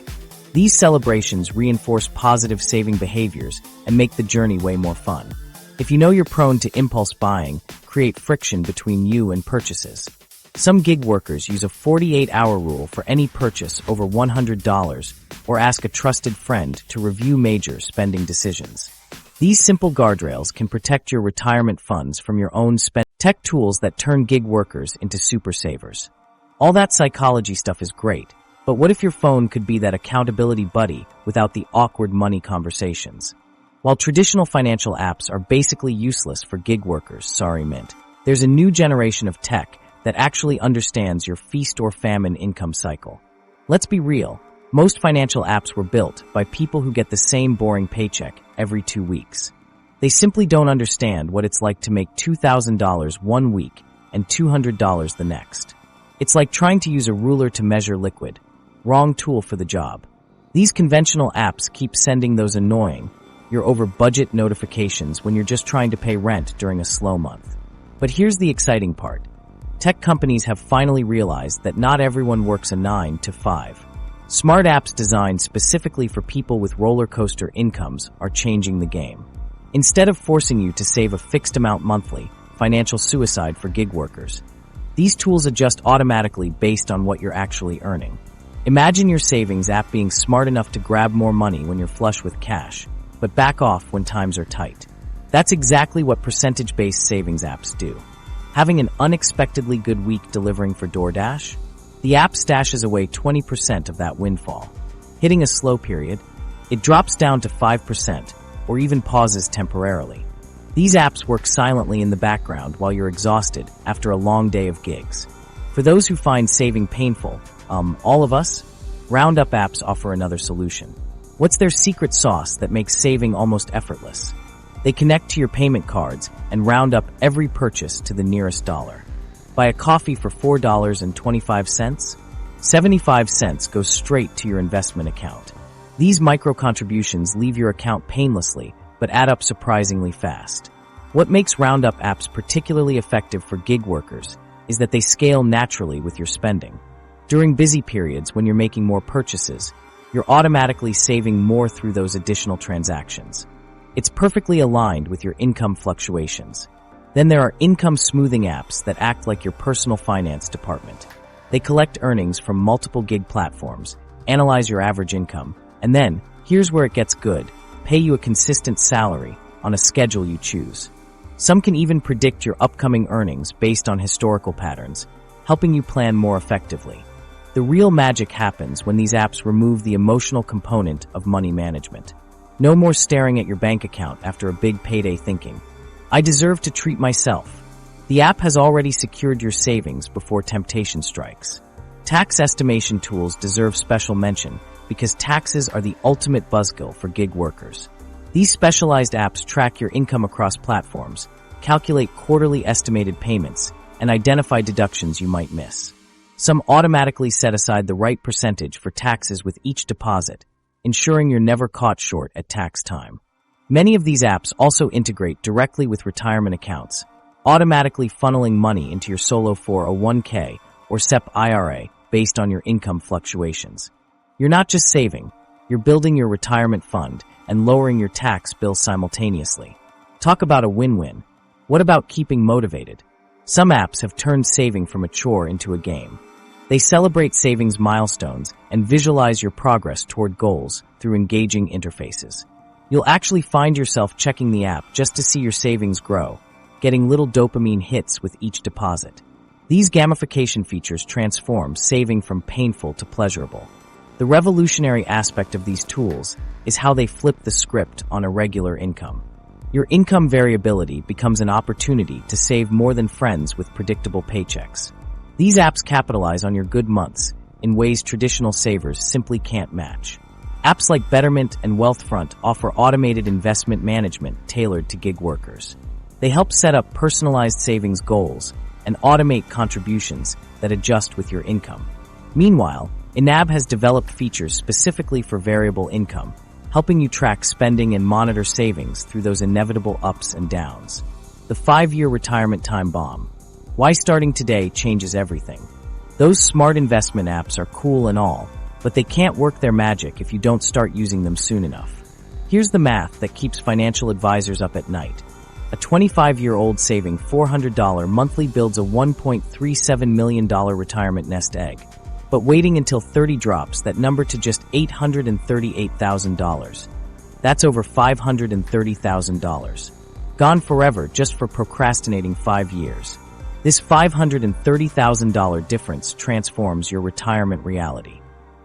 These celebrations reinforce positive saving behaviors and make the journey way more fun. If you know you're prone to impulse buying, create friction between you and purchases. Some gig workers use a 48-hour rule for any purchase over $100 or ask a trusted friend to review major spending decisions. These simple guardrails can protect your retirement funds from your own tech tools that turn gig workers into super savers. All that psychology stuff is great, but what if your phone could be that accountability buddy without the awkward money conversations? While traditional financial apps are basically useless for gig workers, sorry Mint, there's a new generation of tech that actually understands your feast or famine income cycle. Let's be real, most financial apps were built by people who get the same boring paycheck every 2 weeks. They simply don't understand what it's like to make $2,000 one week and $200 the next. It's like trying to use a ruler to measure liquid. Wrong tool for the job. These conventional apps keep sending those annoying, you're over budget notifications when you're just trying to pay rent during a slow month. But here's the exciting part. Tech companies have finally realized that not everyone works a 9 to 5. Smart apps designed specifically for people with roller coaster incomes are changing the game. Instead of forcing you to save a fixed amount monthly, financial suicide for gig workers, these tools adjust automatically based on what you're actually earning. Imagine your savings app being smart enough to grab more money when you're flush with cash, but back off when times are tight. That's exactly what percentage-based savings apps do. Having an unexpectedly good week delivering for DoorDash? The app stashes away 20% of that windfall. Hitting a slow period? It drops down to 5% or even pauses temporarily. These apps work silently in the background while you're exhausted after a long day of gigs. For those who find saving painful, all of us, Roundup apps offer another solution. What's their secret sauce that makes saving almost effortless? They connect to your payment cards and round up every purchase to the nearest dollar. Buy a coffee for $4.25? 75 cents goes straight to your investment account. These micro contributions leave your account painlessly, but add up surprisingly fast. What makes Roundup apps particularly effective for gig workers is that they scale naturally with your spending. During busy periods when you're making more purchases, you're automatically saving more through those additional transactions. It's perfectly aligned with your income fluctuations. Then there are income smoothing apps that act like your personal finance department. They collect earnings from multiple gig platforms, analyze your average income, and then, here's where it gets good, pay you a consistent salary on a schedule you choose. Some can even predict your upcoming earnings based on historical patterns, helping you plan more effectively. The real magic happens when these apps remove the emotional component of money management. No more staring at your bank account after a big payday thinking, "I deserve to treat myself." The app has already secured your savings before temptation strikes. Tax estimation tools deserve special mention because taxes are the ultimate buzzkill for gig workers. These specialized apps track your income across platforms, calculate quarterly estimated payments, and identify deductions you might miss. Some automatically set aside the right percentage for taxes with each deposit, ensuring you're never caught short at tax time. Many of these apps also integrate directly with retirement accounts, automatically funneling money into your solo 401k or SEP IRA based on your income fluctuations. You're not just saving, you're building your retirement fund and lowering your tax bill simultaneously. Talk about a win-win. What about keeping motivated? Some apps have turned saving from a chore into a game. They celebrate savings milestones and visualize your progress toward goals through engaging interfaces. You'll actually find yourself checking the app just to see your savings grow, getting little dopamine hits with each deposit. These gamification features transform saving from painful to pleasurable. The revolutionary aspect of these tools is how they flip the script on irregular income. Your income variability becomes an opportunity to save more than friends with predictable paychecks. These apps capitalize on your good months in ways traditional savers simply can't match. Apps like Betterment and Wealthfront offer automated investment management tailored to gig workers. They help set up personalized savings goals and automate contributions that adjust with your income. Meanwhile, Inab has developed features specifically for variable income, helping you track spending and monitor savings through those inevitable ups and downs. The 5-year retirement time bomb. Why starting today changes everything. Those smart investment apps are cool and all, but they can't work their magic if you don't start using them soon enough. Here's the math that keeps financial advisors up at night. A 25-year-old saving $400 monthly builds a $1.37 million retirement nest egg. But waiting until 30 drops that number to just $838,000. That's over $530,000. Gone forever just for procrastinating 5 years. This $530,000 difference transforms your retirement reality.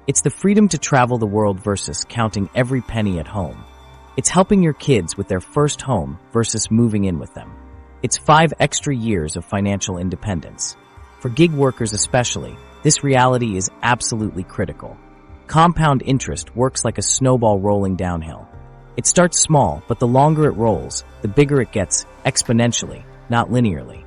It's the freedom to travel the world versus counting every penny at home. It's helping your kids with their first home versus moving in with them. It's 5 extra years of financial independence. For gig workers especially, this reality is absolutely critical. Compound interest works like a snowball rolling downhill. It starts small, but the longer it rolls, the bigger it gets, exponentially, not linearly.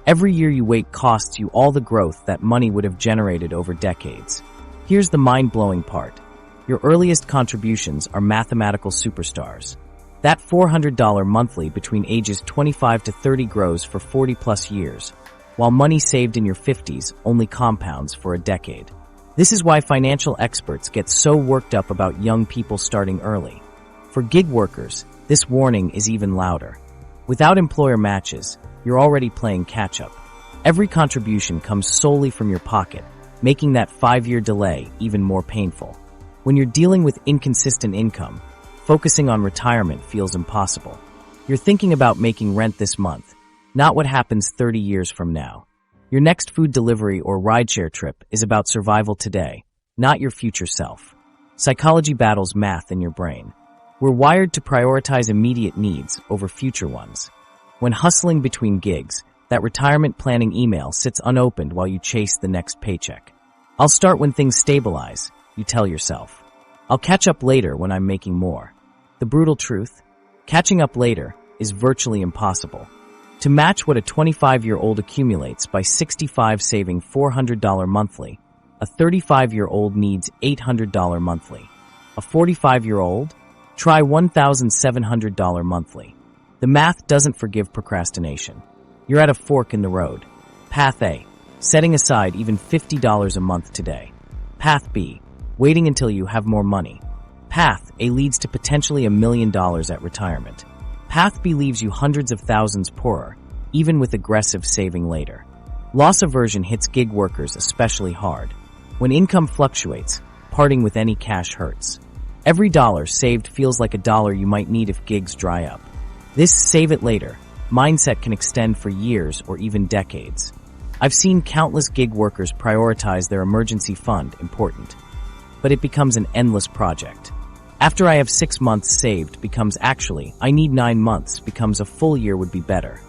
Every year you wait costs you all the growth that money would have generated over decades. Here's the mind-blowing part. Your earliest contributions are mathematical superstars. That $400 monthly between ages 25 to 30 grows for 40-plus years, while money saved in your 50s only compounds for a decade. This is why financial experts get so worked up about young people starting early. For gig workers, this warning is even louder. Without employer matches, you're already playing catch-up. Every contribution comes solely from your pocket, making that 5-year delay even more painful. When you're dealing with inconsistent income, focusing on retirement feels impossible. You're thinking about making rent this month, not what happens 30 years from now. Your next food delivery or rideshare trip is about survival today, not your future self. Psychology battles math in your brain. We're wired to prioritize immediate needs over future ones. When hustling between gigs, that retirement planning email sits unopened while you chase the next paycheck. I'll start when things stabilize, you tell yourself. I'll catch up later when I'm making more. The brutal truth? Catching up later is virtually impossible. To match what a 25-year-old accumulates by 65 saving $400 monthly, a 35-year-old needs $800 monthly. A 45-year-old? Try $1,700 monthly. The math doesn't forgive procrastination. You're at a fork in the road. Path A, setting aside even $50 a month today. Path B, waiting until you have more money. Path A leads to potentially $1 million at retirement. Path B leaves you hundreds of thousands poorer, even with aggressive saving later. Loss aversion hits gig workers especially hard. When income fluctuates, parting with any cash hurts. Every dollar saved feels like a dollar you might need if gigs dry up. This save it later mindset can extend for years or even decades. I've seen countless gig workers prioritize their emergency fund important, but it becomes an endless project. After I have 6 months saved becomes actually, I need 9 months becomes a full year would be better.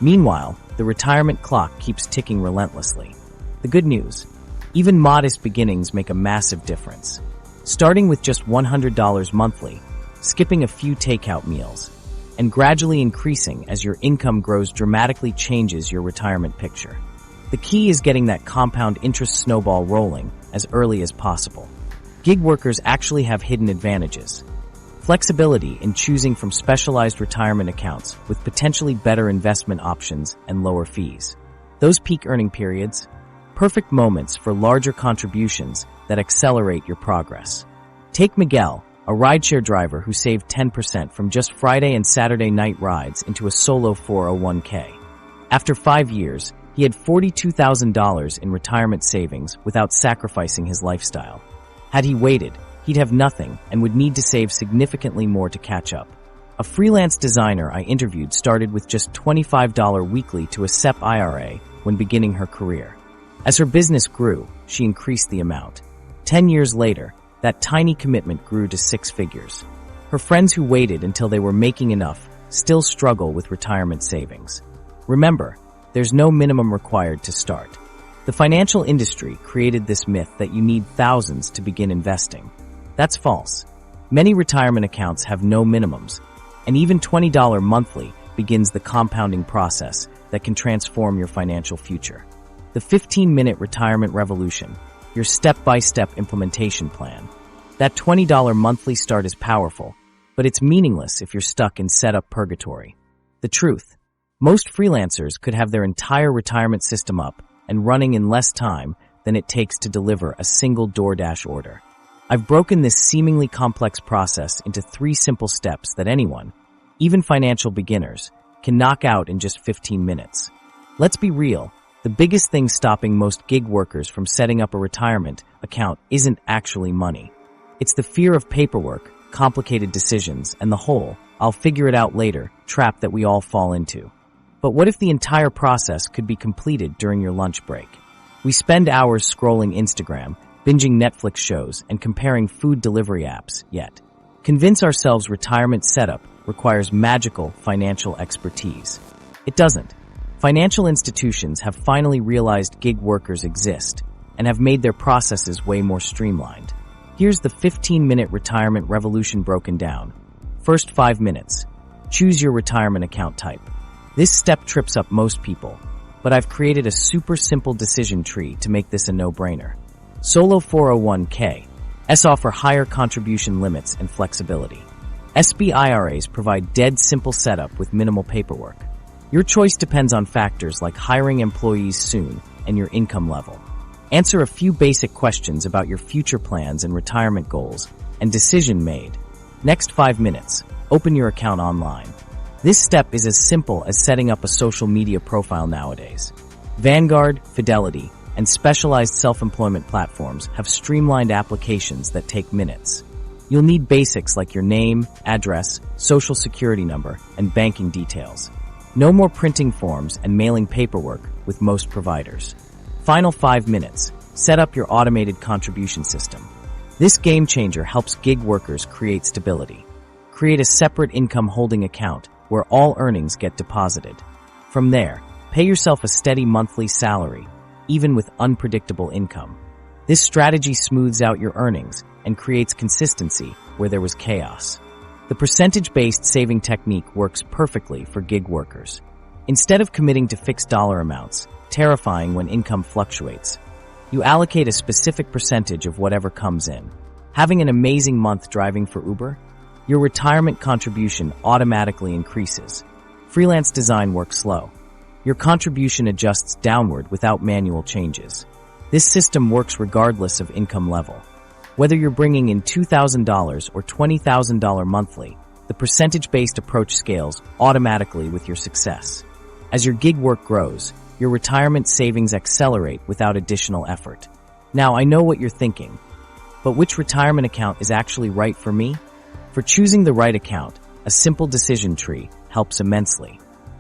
Meanwhile, the retirement clock keeps ticking relentlessly. The good news, even modest beginnings make a massive difference. Starting with just $100 monthly, skipping a few takeout meals, and gradually increasing as your income grows dramatically changes your retirement picture. The key is getting that compound interest snowball rolling as early as possible. Gig workers actually have hidden advantages. Flexibility in choosing from specialized retirement accounts with potentially better investment options and lower fees. Those peak earning periods, perfect moments for larger contributions that accelerate your progress. Take Miguel, a rideshare driver who saved 10% from just Friday and Saturday night rides into a solo 401k. After 5 years, he had $42,000 in retirement savings without sacrificing his lifestyle. Had he waited, he'd have nothing and would need to save significantly more to catch up. A freelance designer I interviewed started with just $25 weekly to a SEP IRA when beginning her career. As her business grew, she increased the amount. 10 years later, that tiny commitment grew to 6 figures. Her friends who waited until they were making enough still struggle with retirement savings. Remember, there's no minimum required to start. The financial industry created this myth that you need thousands to begin investing. That's false. Many retirement accounts have no minimums, and even $20 monthly begins the compounding process that can transform your financial future. The 15-minute retirement revolution, your step-by-step implementation plan. That $20 monthly start is powerful, but it's meaningless if you're stuck in setup purgatory. The truth, most freelancers could have their entire retirement system up and running in less time than it takes to deliver a single DoorDash order. I've broken this seemingly complex process into 3 simple steps that anyone, even financial beginners, can knock out in just 15 minutes. Let's be real, the biggest thing stopping most gig workers from setting up a retirement account isn't actually money. It's the fear of paperwork, complicated decisions, and the whole, I'll figure it out later, trap that we all fall into. But what if the entire process could be completed during your lunch break? We spend hours scrolling Instagram, binging Netflix shows, and comparing food delivery apps, yet convince ourselves retirement setup requires magical financial expertise. It doesn't. Financial institutions have finally realized gig workers exist and have made their processes way more streamlined. Here's the 15-minute retirement revolution broken down. First 5 minutes. Choose your retirement account type. This step trips up most people, but I've created a super simple decision tree to make this a no-brainer. Solo 401k. S offer higher contribution limits and flexibility. SB IRAs provide dead simple setup with minimal paperwork. Your choice depends on factors like hiring employees soon and your income level. Answer a few basic questions about your future plans and retirement goals, and decision made. Next 5 minutes. Open your account online. This step is as simple as setting up a social media profile nowadays. Vanguard, Fidelity, and specialized self-employment platforms have streamlined applications that take minutes. You'll need basics like your name, address, social security number, and banking details. No more printing forms and mailing paperwork with most providers. Final 5 minutes. Set up your automated contribution system. This game changer helps gig workers create stability. Create a separate income holding account where all earnings get deposited. From there, pay yourself a steady monthly salary, even with unpredictable income. This strategy smooths out your earnings and creates consistency where there was chaos. The percentage-based saving technique works perfectly for gig workers. Instead of committing to fixed dollar amounts, terrifying when income fluctuates, you allocate a specific percentage of whatever comes in. Having an amazing month driving for Uber? Your retirement contribution automatically increases. Freelance design works slow. Your contribution adjusts downward without manual changes. This system works regardless of income level. Whether you're bringing in $2,000 or $20,000 monthly, the percentage-based approach scales automatically with your success. As your gig work grows, your retirement savings accelerate without additional effort. Now, I know what you're thinking, but which retirement account is actually right for me? For choosing the right account, a simple decision tree helps immensely.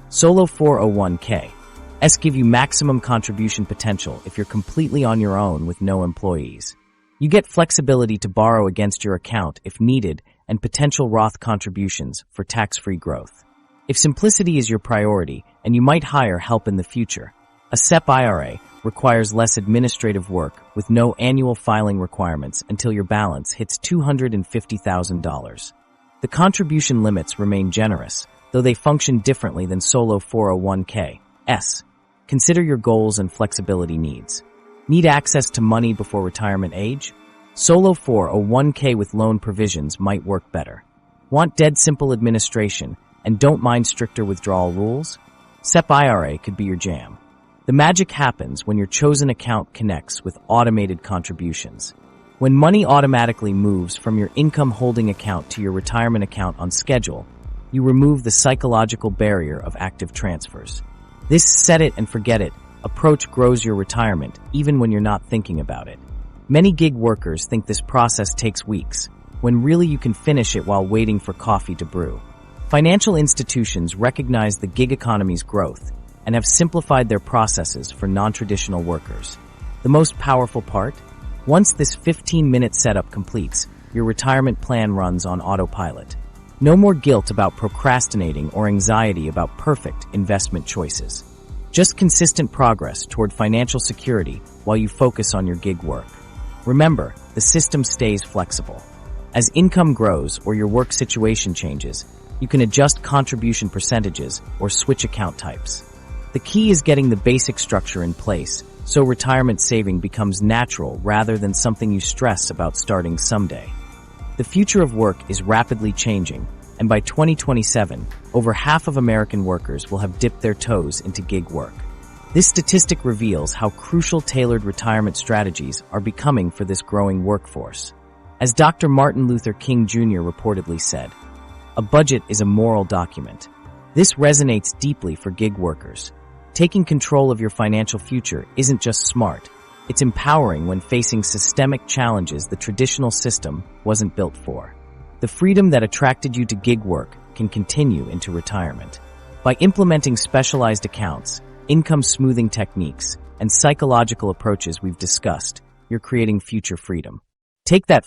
Solo 401(k)s give you maximum contribution potential if you're completely on your own with no employees. You get flexibility to borrow against your account if needed and potential Roth contributions for tax-free growth. If simplicity is your priority and you might hire help in the future, a SEP IRA requires less administrative work with no annual filing requirements until your balance hits $250,000. The contribution limits remain generous, though they function differently than Solo 401(k)s. Consider your goals and flexibility needs. Need access to money before retirement age? Solo 401(k) with loan provisions might work better. Want dead simple administration and don't mind stricter withdrawal rules? SEP IRA could be your jam. The magic happens when your chosen account connects with automated contributions. When money automatically moves from your income holding account to your retirement account on schedule, you remove the psychological barrier of active transfers. This set it and forget it approach grows your retirement even when you're not thinking about it. Many gig workers think this process takes weeks, when really you can finish it while waiting for coffee to brew. Financial institutions recognize the gig economy's growth and have simplified their processes for non-traditional workers. The most powerful part? Once this 15-minute setup completes, your retirement plan runs on autopilot. No more guilt about procrastinating or anxiety about perfect investment choices. Just consistent progress toward financial security while you focus on your gig work. Remember, the system stays flexible. As income grows or your work situation changes, you can adjust contribution percentages or switch account types. The key is getting the basic structure in place so retirement saving becomes natural rather than something you stress about starting someday. The future of work is rapidly changing, and by 2027, over half of American workers will have dipped their toes into gig work. This statistic reveals how crucial tailored retirement strategies are becoming for this growing workforce. As Dr. Martin Luther King Jr. reportedly said, "A budget is a moral document." This resonates deeply for gig workers. Taking control of your financial future isn't just smart, it's empowering when facing systemic challenges the traditional system wasn't built for. The freedom that attracted you to gig work can continue into retirement. By implementing specialized accounts, income smoothing techniques, and psychological approaches we've discussed, you're creating future freedom. Take that